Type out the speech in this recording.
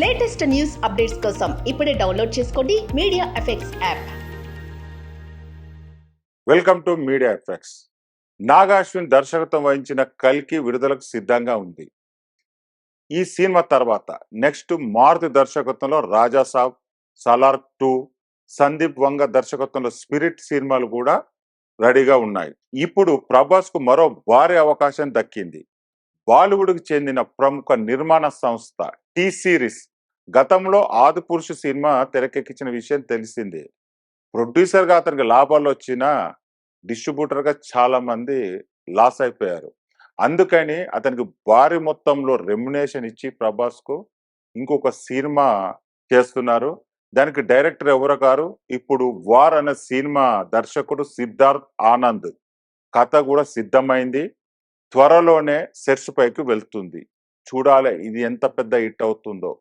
Latest news updates కోసం ఇప్పుడే download చేసుకోండి media effects app. Welcome to media effects. Nag Ashwin దర్శకత్వం వహించిన కల్కి విడుదలకు సిద్ధంగా ఉంది. ఈ సినిమా తర్వాత నెక్స్ట్ మారుతి దర్శకత్వంలో రాజా సాబ్, సలార్ 2, సందీప్ వంగ దర్శకత్వంలో స్పిరిట్ సినిమాలు కూడా రెడీగా ఉన్నాయి. ఇప్పుడు ప్రభాస్ కు మరో భారీ అవకాశం దక్కింది. బాలీవుడ్ కు చెందిన ప్రముఖ నిర్మాణ సంస్థ టీ సిరీస్ గతంలో ఆదిపురుషు సినిమా తెరకెక్కించిన విషయం తెలిసిందే. ప్రొడ్యూసర్ గా అతనికి లాభాలు వచ్చినా డిస్ట్రిబ్యూటర్ గా చాలా మంది లాస్ అయిపోయారు. అందుకని అతనికి భారీ మొత్తంలో రెమ్యునేషన్ ఇచ్చి ప్రభాస్ కు ఇంకొక సినిమా చేస్తున్నారు. దానికి డైరెక్టర్ ఎవరు గారు, ఇప్పుడు వార్ అనే సినిమా దర్శకుడు సిద్ధార్థ్ ఆనంద్. కథ కూడా సిద్ధమైంది, త్వరలోనే సెట్స్ పైకి వెళ్తుంది. చూడాలి ఇది ఎంత పెద్ద హిట్ అవుతుందో.